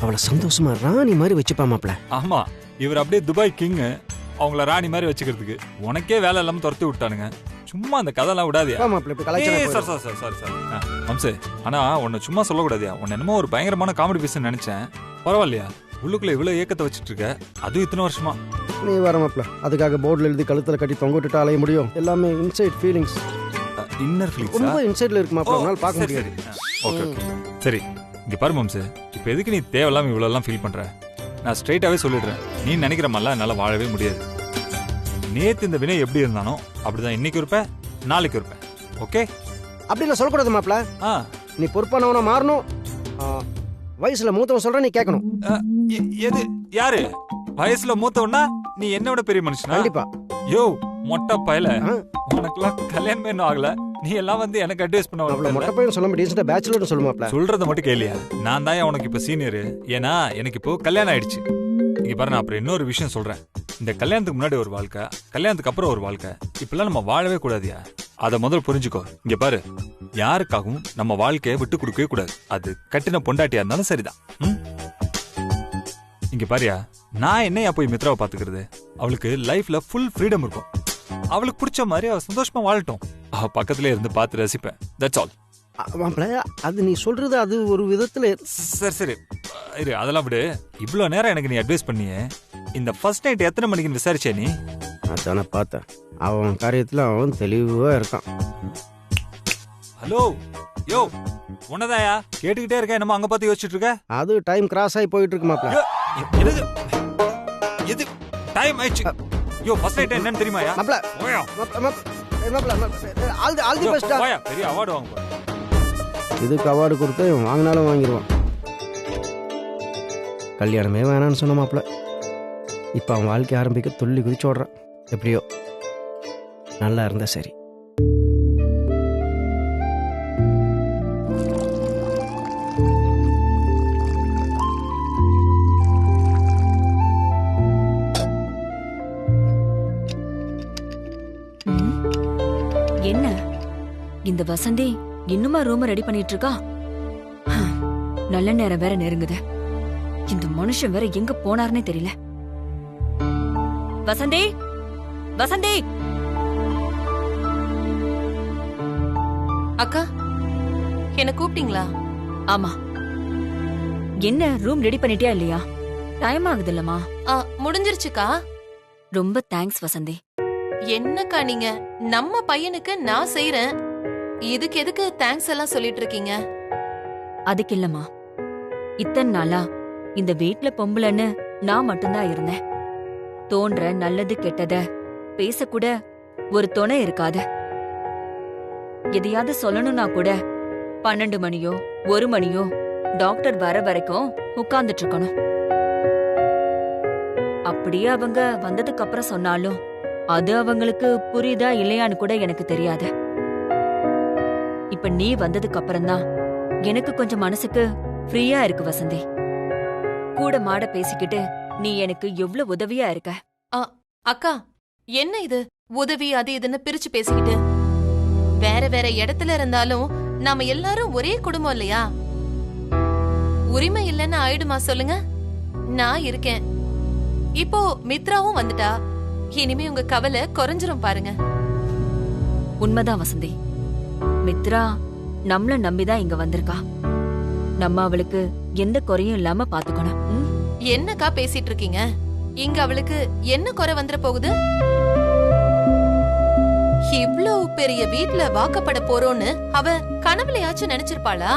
அவளை சந்தோஷமா ராணி மாதிரி வச்சுப்பா மாப்ள. ஆமா, இவர் அப்படியே துபாய் கிங், அவங்கள ராணி மாதிரி வச்சுக்கிறதுக்கு உனக்கே வேலை இல்லாம துரத்தி விட்டானுங்க. சும்மா அந்த கதைலாம் விடாதியா அம்சே. ஆனா உன்னை சும்மா சொல்லக்கூடாதியா. உன்னை என்னமோ ஒரு பயங்கரமான காமெடி பீஸ் நினைச்சேன். பரவாயில்லையா, உள்ளுக்குள்ள இவ்வளவு ஏக்கத்தை வச்சுட்டு இருக்க, அதுவும் இத்தனை வருஷமா. நீ வர மாப்ள, அதுக்காக போர்டில் எழுதி கழுத்துல கட்டி தொங்க விட்டுட்டு அலைய முடியும்? எல்லாமே இன்சைட் ஃபீலிங்ஸ். இன்னர் ஃபீலிங்ஸ் ரொம்ப இன்சைட்ல இருக்கு மாப்ள, உன்னால பார்க்க முடியாது. ஓகே சரி, இங்க பாரு மம்சே, இப்போ எதுக்கு நீ தேவையில்லாம இவ்வளவு எல்லாம் ஃபீல் பண்ற? நான் ஸ்ட்ரைட்டாவே சொல்லிடுறேன், நீ நினைக்கிற மாதிரிலாம் என்னால வாழவே முடியாது. நேத்து இந்த வினை எப்படி இருந்தானோ அப்படிதான் இன்னைக்கு இருப்பேன், நாளைக்கு இருப்பேன். ஓகே? அப்படி இல்ல சொல்லக்கூடாது மாப்ள. நீ பொறுப்பானவனா மாறணும். வயசுல மூத்தவன் சொல்ற நீ கேட்கணும். எது யாரு வயசுல மூத்தவனா? நீ என்ன விட பெரிய மனுஷனா? கண்டிப்பா. யோ மொட்டை பயல, உனக்குலாம் கல்யாணமே இன்னும் ஆகல, நீ எல்லாம் வந்து எனக்கு அட்வைஸ் பண்ண. மொட்டை பையன் சொல்ல முடியாது, பேச்சுலர்னு சொல்லுமாப்ல. சொல்றத மட்டும் கேளியா, நான் தான் உனக்கு இப்ப சீனியர். ஏன்னா எனக்கு இப்போ கல்யாணம் ஆயிடுச்சு. இங்க பாரு, நான் அப்புறம் இன்னொரு விஷயம் சொல்றேன். இந்த கல்யாணத்துக்கு முன்னாடி ஒரு வாழ்க்கை, கல்யாணத்துக்கு அப்புறம் ஒரு வாழ்க்கை, இப்பெல்லாம் நம்ம வாழவே கூடாதியா. அத முதல்ல புரிஞ்சுக்கோ. இங்க பாரு, யாருக்காகவும் நம்ம வாழ்க்கையை விட்டு கொடுக்கவே கூடாது. அது கட்டின பொண்டாட்டியா இருந்தாலும் சரிதான். இங்க பாரியா, நான் என்னையா போய் மித்ராவை பாத்துக்கிறது? அவளுக்கு லைஃப்ல ஃபுல் ஃப்ரீடம் இருக்கும். அவளுக்கு பிடிச்ச மாதிரி அவ சந்தோஷமா வாழட்டும். அவ பக்கத்துல இருந்து பார்த்து ரசிப்பேன். That's all. அது நீ சொல்றது அது ஒரு விதத்துல. சரி சரி இரு, அதெல்லாம் விடு. இவ்வளவு நேரம் எனக்கு நீ அட்வைஸ் பண்ணியே, இந்த ஃபர்ஸ்ட் நைட் எத்தனை மணிக்கு விசாரிச்சே நீ? அதான பார்த்தேன், அவன் காரியத்துல அவன் தெளிவா இருக்கான். ஹலோ யோ, உன்னதாயா கேட்டுக்கிட்டே இருக்க, என்னமோ அங்க பார்த்து யோசிச்சுட்டு இருக்க. அது டைம் கிராஸ் ஆகி போயிட்டு இருக்கு மாப்ள. எது டைம் ஆயிடுச்சு? யோ ஃபர்ஸ்ட் நைட் என்னன்னு தெரியுமாயா? மாப்ள ஆல் தி பெஸ்ட். பெரிய அவார்டு வாங்க. இதுக்கு அவார்டு கொடுத்து வாங்கினாலும் வாங்கிடுவான். கல்யாணமே வேணான்னு சொன்ன மாப்ள, இப்போ அவன் வாழ்க்கை ஆரம்பிக்க துள்ளி குதிச்சு ஓடுறான். எப்படியோ நல்லா இருந்தா சரி. என்ன இந்த வசந்தி இன்னுமா ரூம் ரெடி பண்ணிட்டு இருக்கா? நல்ல நேரம் வேற நெருங்குது. இந்த மனுஷன் வேற எங்க போனார்னே தெரியல. வசந்தி, வசந்தி அக்கா, என்ன கூப்பிட்டீங்களா? ஆமா. என்ன ரூம் ரெடி பண்ணிட்டியா இல்லையா? டைம் ஆகுது இல்லம்மா. முடிஞ்சிருச்சுக்கா. ரொம்ப தேங்க்ஸ் வசந்தி. என்னக்கா நீங்க, நம்ம பையனுக்கு நான் செய்யறேன், இதுக்கு எதுக்கு தேங்க்ஸ் எல்லாம் சொல்லிட்டு இருக்கீங்க? அதுக்கு இல்லம்மா, இத்தனை நாளா இந்த வீட்ல பொம்பளைன்னு நான் மட்டும்தான் இருந்தேன். தோன்ற நல்லது கெட்டத பேசக்கூட ஒரு துணை இருக்காது. எதையாவது சொல்லணும்னா கூட 12 மணியோ 1 மணியோ டாக்டர் வர வரைக்கும் உட்கார்ந்துட்டு இருக்கணும். அப்படியே அவங்க வந்ததுக்கு அப்புறம் சொன்னாலும் அது அவங்களுக்கு புரியுதா இல்லையான்னு கூட எனக்கு தெரியாது. இப்ப நீ வந்ததுக்கு அப்புறம்தான் எனக்கு கொஞ்சம் மனசுக்கு ஃப்ரீயா இருக்கு வசந்தி. கூட மாட பேசிக்கிட்டு நீ எனக்கு எவ்வளவு உதவியா இருக்க. அக்கா, என்ன இது உதவி அது இதுன்னு பிரிச்சு பேசிக்கிட்டு? வேற வேற இடத்துல இருந்தாலும் நாம எல்லாரும் ஒரே குடும்பம் இல்லையா? உரிமை இல்லைன்னு ஆயிடுமா சொல்லுங்க? நான் இருக்கேன். இப்போ மித்ராவும் வந்துட்டா, இனிமே உங்க கவலை குறைஞ்சிரும் பாருங்க. உண்மைதான் வசந்தி. மித்ரா நம்மள நம்பிதான் இங்க வந்திருக்கா. நம்ம அவளுக்கு எந்த குறையும் இல்லாம பாத்துக்கணும். என்னக்கா பேசிட்டு இருக்கீங்க? இங்க அவளுக்கு என்ன குறை வந்துட போகுது? இவ்ளோ பெரிய வீட்ல வாக்கப்பட போறோன்னு அவ கனவுலையாச்சும் நினைச்சிருப்பாளா?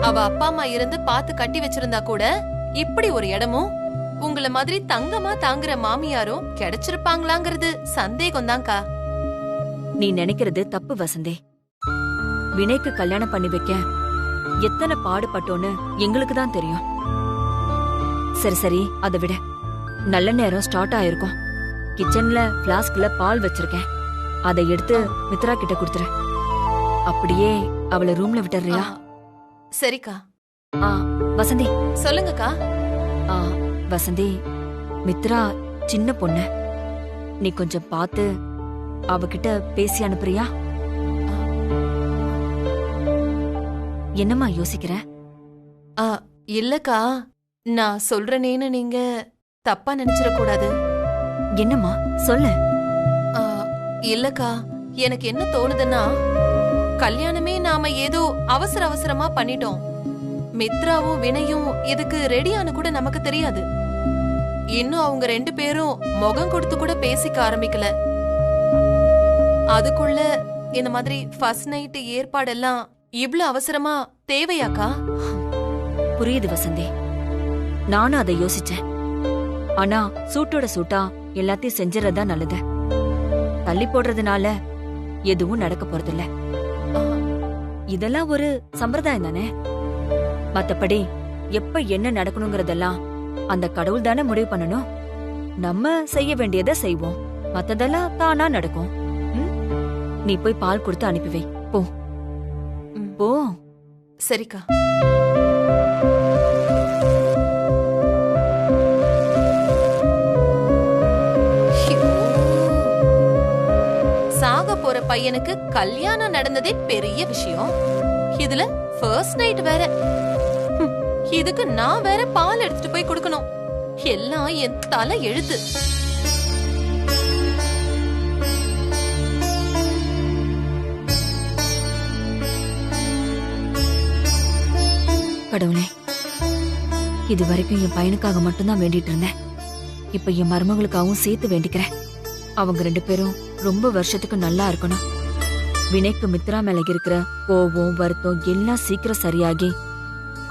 அவ அப்பா அம்மா இருந்து பார்த்து கட்டி வச்சிருந்தா கூட இப்படி ஒரு இடமும் உங்கள மாதிரி தங்கமா தாங்குற மாமியாரும் கிடைச்சிருப்பாங்களாங்கிறது சந்தேகம் தான்க்கா. நீ நினைக்கிறது தப்பு வசந்தி. வினைக்கு கல்யாணம் பண்ணி வைக்க எத்தனை பாடுபட்டோன்னு எங்களுக்கு தான் தெரியும். சரி சரி, அதை விட நல்ல நேரம் ஸ்டார்ட் ஆயிருக்கும். கிச்சன்ல பிளாஸ்க்ல பால் வச்சிருக்கேன், அதை எடுத்து மித்ரா கிட்ட கொடுத்துரு. அப்படியே அவளை ரூம்ல விட்டுறியா? சரிக்கா. வசந்தி சொல்லுங்கக்கா. வசந்தி, மித்ரா சின்ன பொண்ணு, நீ கொஞ்சம் பார்த்து அவகிட்ட பேசி அனுப்புறியா? என்னம்மா யோசிக்கிற? இல்லக்கா, நான் சொல்றேனேன்னு நீங்க தப்பா நினைச்சிட கூடாது. என்னம்மா சொல்லு. ஆ, இல்லக்கா, எனக்கு என்ன தோணுதுன்னா, கல்யாணமே நாம ஏதோ அவசர அவசரமா பண்ணிட்டோம். மித்ராவும் வினையும் இதுக்கு ரெடியானு கூட நமக்கு தெரியாது. இன்னும் அவங்க 2 பேரும் முகம் கொடுத்து கூட பேசிக்க ஆரம்பிக்கல. அதுக்குள்ள இந்த மாதிரி ஃபர்ஸ்ட் நைட் ஏற்பாடெல்லாம் இவ்ளோ அவசரமா தேவையாக்கா? புரியுது வசந்தி, நானும் அதை யோசிச்சேன். ஆனா சூட்டோட சூட்டா எல்லாத்தையும் செஞ்சுறதா நல்லது. தள்ளி போடுறதுனால எதுவும் நடக்க போறதில்ல. ஆ, இதெல்லாம் ஒரு சம்பிரதாயம் தானே. மத்தபடி எப்ப என்ன நடக்கணுங்கிறதெல்லாம் அந்த கடவுள் தானே முடிவு பண்ணணும். நம்ம செய்ய வேண்டியதை செய்வோம், மத்ததெல்லாம் தானா நடக்கும். ம்? நீ போய் பால் கொடுத்து அனுப்பி வை. போ ம். போ. சரிக்கா. சாக போற பையனுக்கு கல்யாணம் நடந்ததே பெரிய விஷயம். இதுல ஃபர்ஸ்ட் நைட் வேற. இதுக்கு நான் வேற பால் எடுத்துட்டு போய் கொடுக்கணும். எல்லாம் என் தலை எழுத்து. கடவுளே, இது வரைக்கும் என் பையனுக்காக மட்டும்தான் வேண்டிட்டு இருந்தேன். இப்ப என் மருமகளுக்காகவும் சேர்த்து வேண்டிக்கிறேன். அவங்க 2 பேரும் ரொம்ப வருஷத்துக்கு நல்லா இருக்கணும். வினைக்கு மித்ரா மேல இருக்கிற கோவம் வருத்தம் எல்லாம் சீக்கிரம் சரியாகி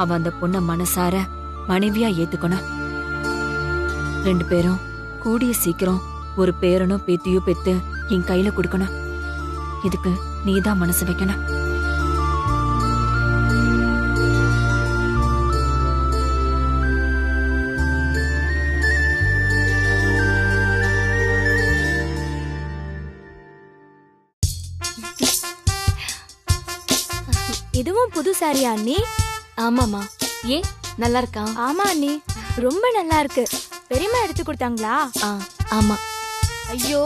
அவ அந்த பொண்ண மனசார மனைவியா ஏத்துக்கணும். 2 பேரும் கூடிய சீக்கிரம் ஒரு பேரனோ பேத்தியோ பெத்து என் கையில கொடுக்கணும். இதுக்கு நீதான் மனசு வைக்கணும். இதுவும் புது சாரியா அண்ணி? ஆமாமா. ஏன் நல்லா இருக்கா? ஆமா அண்ணி, ரொம்ப நல்லா இருக்கு. பெரியம்மா எடுத்து கொடுத்தாங்களா? ஆமா. ஐயோ,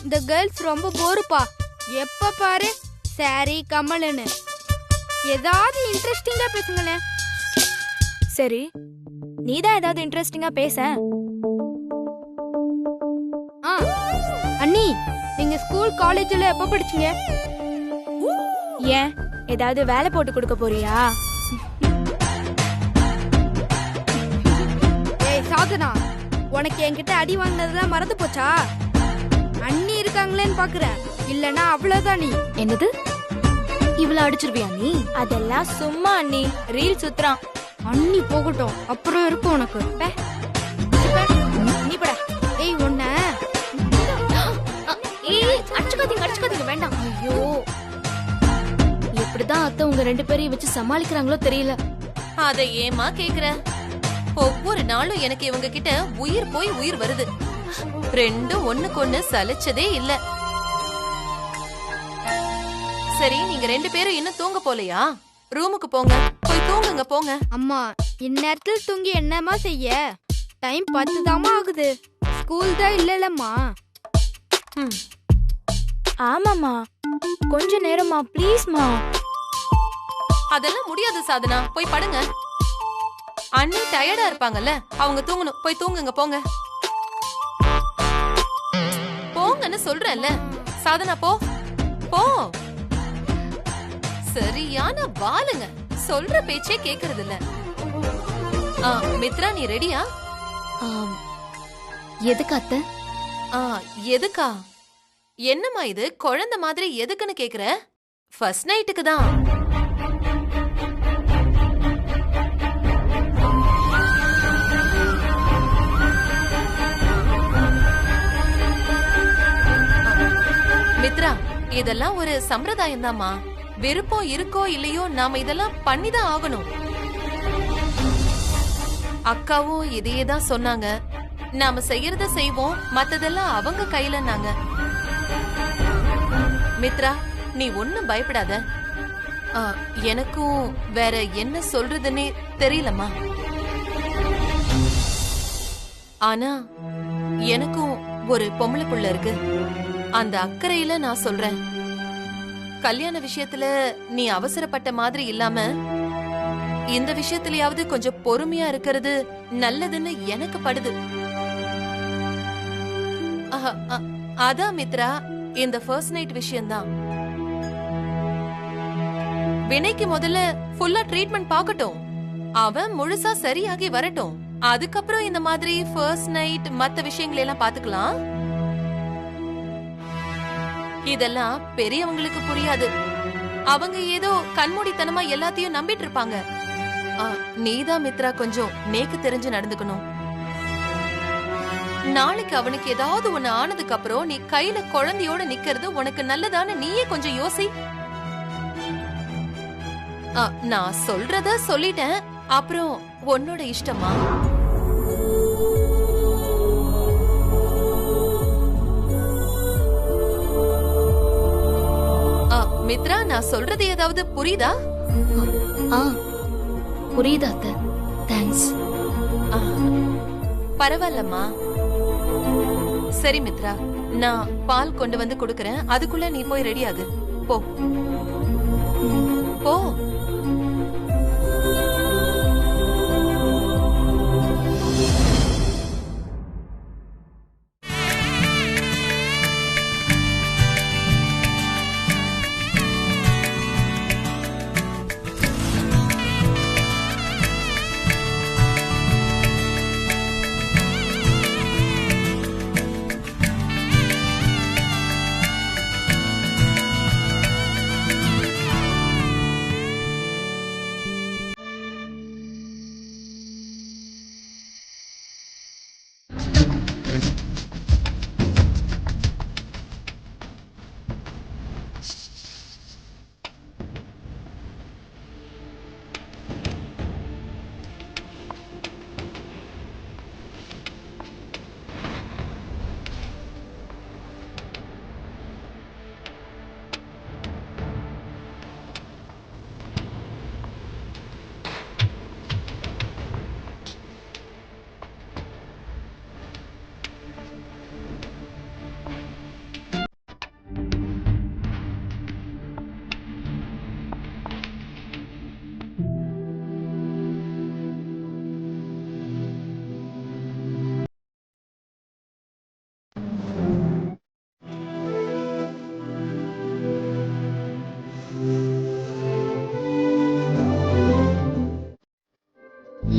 இந்த கேர்ள்ஸ் ரொம்ப போருப்பா. எப்ப பாரு சாரி கமலன்னு. ஏதாவது இன்ட்ரெஸ்டிங்கா பேசுங்களேன். சரி, நீதான் ஏதாவது இன்ட்ரெஸ்டிங்கா பேச. அண்ணி, நீங்க ஸ்கூல் காலேஜ்ல எப்ப படிச்சீங்க? ஏன் ஏதாவது வேலை போட்டு கொடுக்க போறியா? ஏய் சாதனா, உனக்கு என்கிட்ட அடி வாங்கினதெல்லாம் மறந்து போச்சா? அண்ணி இருக்காங்களேன்னு பாக்குறேன், இல்லனா அவ்வளவுதான். நீ என்னது இவ்வளவு அடிச்சிருவியா நீ? அதெல்லாம் சும்மா அண்ணி, ரீல் சுத்துறான். அண்ணி போகட்டும், அப்புறம் இருக்கும் உனக்கு. நீ பட. ஏய் உன்ன அடிச்சுக்காதீங்க வேண்டாம். ஐயோ, எப்படிதான் அத்தை உங்க 2 பேரையும் வச்சு சமாளிக்கிறாங்களோ தெரியல. அதை ஏமா கேக்குற? ஒவ்வொரு நாளும் எனக்கு இவங்க கிட்ட உயிர் போய் உயிர் வருது. 2 ஒண்ணுக்கு ஒண்ணு சலிச்சதே இல்ல. சரி, நீங்க 2 பேரும் இன்னும் தூங்க போலையா? ரூமுக்கு போங்க, போய் தூங்குங்க போங்க. அம்மா, இந்நேரத்துல தூங்கி என்னமா செய்ய? டைம் 10 தாமா ஆகுது. ஸ்கூல் தான் இல்லலம்மா. ஆமாமா, கொஞ்ச நேரமா ப்ளீஸ்மா. அதெல்லாம் முடியாது சாதனா, போய் படுங்க. அண்ணி டயர்டா இருப்பாங்கல்ல, அவங்க தூங்கணும். போய் தூங்குங்க போங்க. போங்கன்னு சொல்றேன்ல. சாதனா போ போ. சரியான வாளுங்க, சொல்ற பேச்சே கேக்குறது இல்ல. மித்ரா, நீ ரெடியா? எதுக்கு அத்தை? எதுக்கா? என்னம்மா இது குழந்தை மாதிரி எதுக்குன்னு கேக்குற? ஃபர்ஸ்ட் நைட்டுக்கு தான். மித்ரா, இதெல்லாம் ஒரு சம்பிரதாயம் தாமா. விருப்பம் இருக்கோ இல்லையோ நாம இதெல்லாம் பண்ணிதான் ஆகணும். அக்காவும் இதையே தான் சொன்னாங்க. நாம செய்யறத செய்வோம், மத்ததெல்லாம் அவங்க கையில. நாங்க மித்ரா, நீ ஒண்ணும் பயப்படாத. எனக்கும் வேற என்ன சொல்றதுன்னே தெரியலம்மா. ஆனா எனக்கும் ஒரு பொம்பளை புள்ள இருக்கு. அந்த அக்கறையில நான் சொல்றேன், கல்யாண விஷயத்துல நீ அவசரப்பட்ட மாதிரி இல்லாம இந்த விஷயத்திலயாவது கொஞ்சம் பொறுமையா இருக்கிறது நல்லதுன்னு எனக்கு படுது. அதான் மித்ரா, இந்த ஃபர்ஸ்ட் நைட் விஷயம்தான். வினைக்கு முதல்ல ஃபுல்லா ட்ரீட்மெண்ட் பார்க்கட்டும், அவன் முழுசா சரியாகி வரட்டும். அதுக்கப்புறம் இந்த மாதிரி ஃபர்ஸ்ட் நைட் மத்த விஷயங்களை எல்லாம் பாத்துக்கலாம். இதெல்லாம் பெரியவங்களுக்கு புரியாது. அவங்க ஏதோ கண்மூடித்தனமா எல்லாத்தையும் நம்பிட்டு இருப்பாங்க. நீதான் மித்ரா கொஞ்சம் நேக்கு தெரிஞ்சு நடந்துக்கணும். நாளைக்கு அவனுக்கு ஏதாவது ஒண்ணு ஆனதுக்கு அப்புறம் நீ கையில குழந்தையோட நிக்கிறது உனக்கு நல்லதான்னு நீயே கொஞ்சம் யோசி. நான் சொல்றத சொல்லிட்டேன், அப்புறம் உன்னோட இஷ்டமா? மித்ரா, நான் சொல்றது ஏதாவது புரியுதா? புரியுதா அத்தை? தேங்க்ஸ். பரவாயில்லம்மா. சரி மித்ரா, நான் பால் கொண்டு வந்து கொடுக்கறேன். அதுக்குள்ள நீ போய் ரெடி ஆகு. போ போ.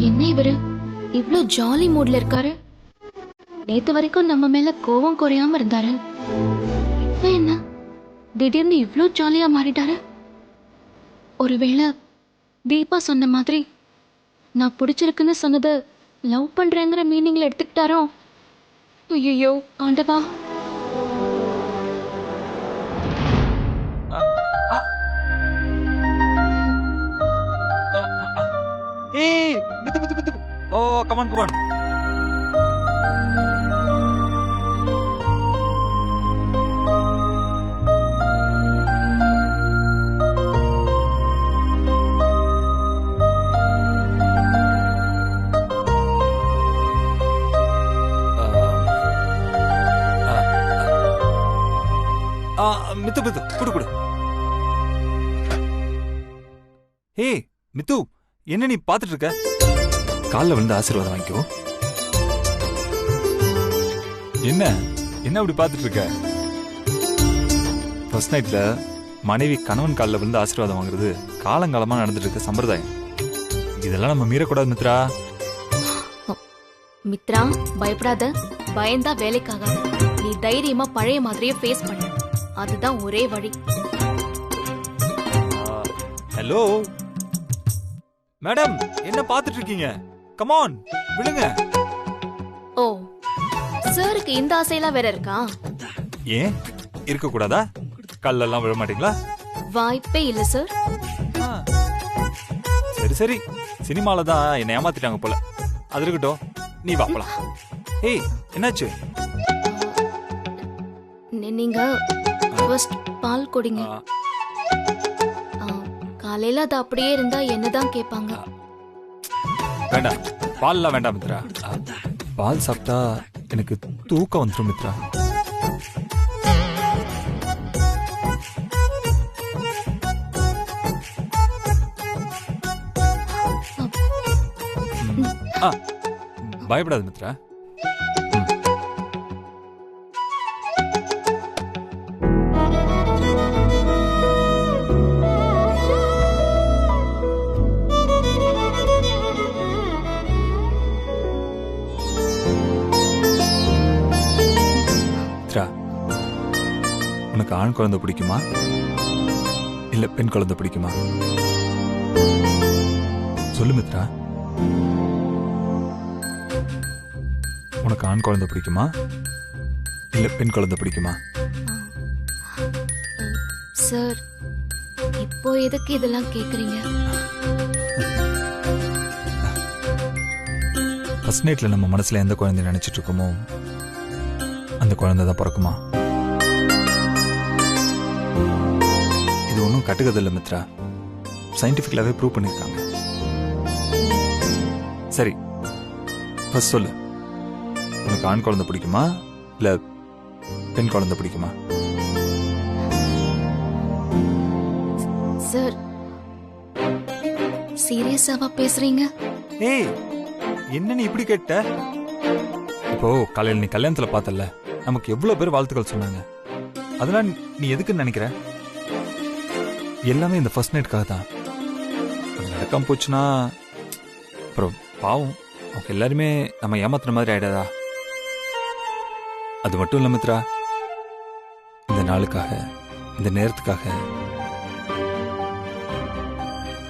என்ன இவரு இவ்ளோ ஜாலி மூட்ல இருக்காரு? நேத்து வரைக்கும் நம்ம மேல கோவம் குறையாம இருந்தாரு. இப்ப என்ன திடீர்னு இவ்ளோ ஜாலியா மாறிட்டாரு? ஒருவேளை தீபா சொன்ன மாதிரி நான் பிடிச்சிருக்குன்னு சொன்னது லவ் பண்றேங்கிற மீனிங்ல எடுத்துக்கிட்டாரோ? ஐயோ ஆண்டவா. Hey, Mitu. Oh, come on. Mitu, kudu. Hey, Mitu. என்ன நீ பாத்துட்டு இருக்க? கால்ல விழுந்து ஆசீர்வாதம் வாங்கிக்கோ. என்ன அப்படி பாத்துட்டு இருக்க? ஃபர்ஸ்ட் நைட்ல மனைவி கணவன் கால்ல விழுந்து ஆசீர்வாதம் வாங்குறது காலங்காலமா நடந்துட்டு இருக்க சம்பிரதாயம். இதெல்லாம் நம்ம மீறக்கூடாது மித்ரா. மித்ரா, பயப்படாத. பயந்தா வேலைக்காகாது. நீ தைரியமா பழைய மாதிரியே ஃபேஸ் பண்ணு. அதுதான் ஒரே வழி. ஹலோ மேடம், என்ன பாத்துட்டு இருக்கீங்க? கம் ஆன், விடுங்க. ஓ, சாருக்கு இந்த ஆசையெல்லாம் வேற இருக்கா? ஏன் இருக்க கூடாதா? கல்லெல்லாம் விழ மாட்டீங்களா? வாய்ப்பே இல்ல சார். சரி, சினிமால தான் என்ன ஏமாத்திட்டாங்க போல. அது இருக்கட்டும், நீ வா போலாம். ஏய், என்னாச்சு? நீங்க ஃபர்ஸ்ட் பால் குடிங்க. காலையில அது அப்படியே இருந்தா என்னதான் கேட்பாங்க. வேண்டாம், பால்லாம் வேண்டாம் மித்ரா. பால் சாப்பிட்டா எனக்கு தூக்கம் வந்துடும் மித்ரா. ஆ பயப்படாத மித்ரா. மித்ரா, உனக்கு ஆண் குழந்தை பிடிக்குமா இல்ல பெண் குழந்தை பிடிக்குமா? சொல்லு மித்ரா. உனக்கு ஆண் குழந்தை பிடிக்குமா இல்ல பெண் குழந்தை பிடிக்குமா? சார், இப்போ எதுக்கு இதெல்லாம் கேக்குறீங்க? ஃபர்ஸ்ட் நைட்ல நம்ம மனசுல எந்த குழந்தை நினைச்சிட்டு இருக்கோமோ அந்த குழந்தை தான் பிறக்குமா? இது ஒன்றும் கட்டுக்கதை இல்லை மித்ரா, சயின்டிஃபிக்கலாவே ப்ரூவ் பண்ணியிருக்காங்க. சரி, ஃபர்ஸ்ட் சொல்லு, உனக்கு ஆண் குழந்தை பிடிக்குமா இல்ல பெண் குழந்தை பிடிக்குமா? சார், சீரியஸாவா பேசுறீங்க? ஏய், என்ன நீ இப்படி கேட்ட? இப்போ காலையில் நீ கல்யாணத்துல பார்த்தல, நமக்கு எவ்வளவு பேர் வாழ்த்துக்கள் சொன்னாங்க. அதெல்லாம் நீ எதுக்குன்னு நினைக்கிற? எல்லாமே இந்த ஃபர்ஸ்ட் நைட்காக தான். அது நடக்காம போச்சுன்னா அப்புறம் பாவம் அவங்க எல்லாருமே நம்ம ஏமாத்துற மாதிரி ஆயிடாதா? அது மட்டும் இல்ல மித்ரா, இந்த நாளுக்காக இந்த நேரத்துக்காக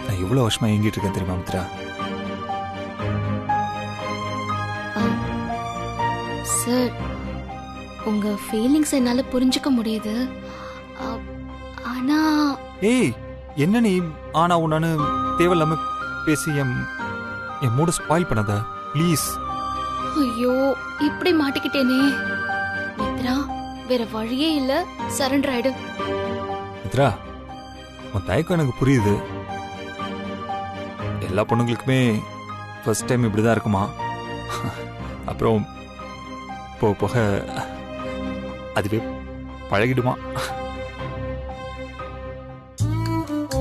நான் எவ்வளவு வருஷமா ஏங்கிட்டு இருக்கேன் தெரியுமா மித்ரா? சார், உங்க ஃபீலிங்ஸ் என்னால புரிஞ்சுக்க முடியுது. ஆனா ஏய், என்ன நீ ஆனா உன்னான்னு தேவையில்லாம பேசி என் மூட ஸ்பாயில் பண்ணாத ப்ளீஸ். ஐயோ, இப்படி மாட்டிக்கிட்டேனே. மித்ரா, வேற வழியே இல்ல, சரண்டர் ஆயிடு. மித்ரா, உன் தயக்கம் எனக்கு புரியுது. எல்லா பொண்ணுங்களுக்குமே ஃபர்ஸ்ட் டைம் இப்படிதான் இருக்குமா? அப்புறம் போக போக அதுவே பழகிடுமா?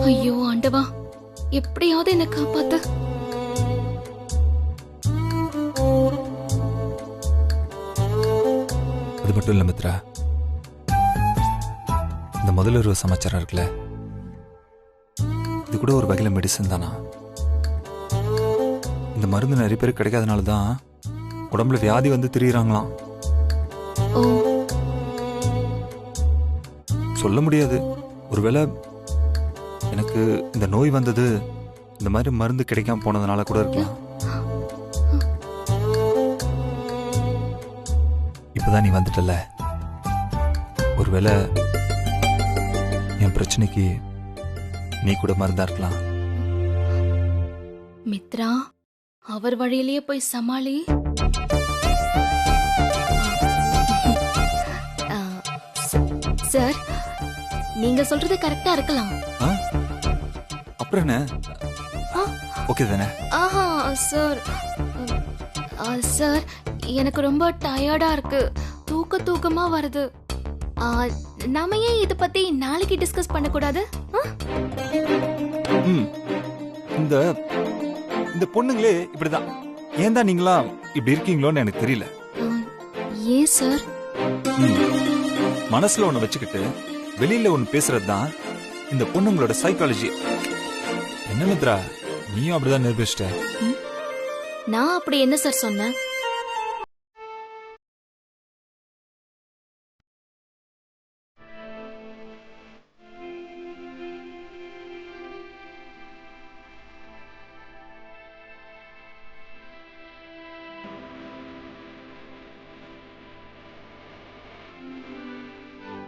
ஐயோ ஆண்டவா, எப்படியாவது என்ன காப்பாத்து. அது மட்டும் இல்ல மித்ரா, இந்த முதலுறவு சமாச்சாரம் இருக்குல்ல, இது கூட ஒரு வகையில மெடிசன் தானா? இந்த மருந்து நிறைய பேருக்கு கிடைக்காதனால தான் உடம்புல வியாதி வந்து திரியிறாங்களாம். ஓ, சொல்ல முடியாது, ஒருவேளை எனக்கு இந்த நோய் வந்தது இந்த மாதிரி மருந்து கிடைக்காம போனதுனால கூட இருக்கலாம். இப்பதான் நீ வந்துட்டல, ஒருவேளை என் பிரச்சனைக்கு நீ கூட மருந்தா இருக்கலாம். மித்ரா, அவர் வழியிலேயே போய் சமாளி. சார், நீங்க சொல்றது கரெக்டா இருக்கலாம். அப்புறம் என்ன, ஓகே தானே? ஆஹா சார், சார், எனக்கு ரொம்ப டயர்டா இருக்கு, தூக்கமா வருது. நாம ஏன் இத பத்தி நாளைக்கு டிஸ்கஸ் பண்ண கூடாது? இந்த இந்த பொண்ணுங்களே இப்படிதான். ஏன் தான் நீங்களா இப்படி இருக்கீங்களோன்னு எனக்கு தெரியல. ஏன் சார்? மனசுல ஒண்ணு வச்சுக்கிட்டு வெளியில ஒண்ணு பேசுறது தான் இந்த பொண்ணுங்களோட சைக்காலஜி. என்ன மித்ரா, நீயும் அப்படிதான் நிரூபிச்சிட்ட. நான் அப்படி என்ன சார் சொன்னேன்?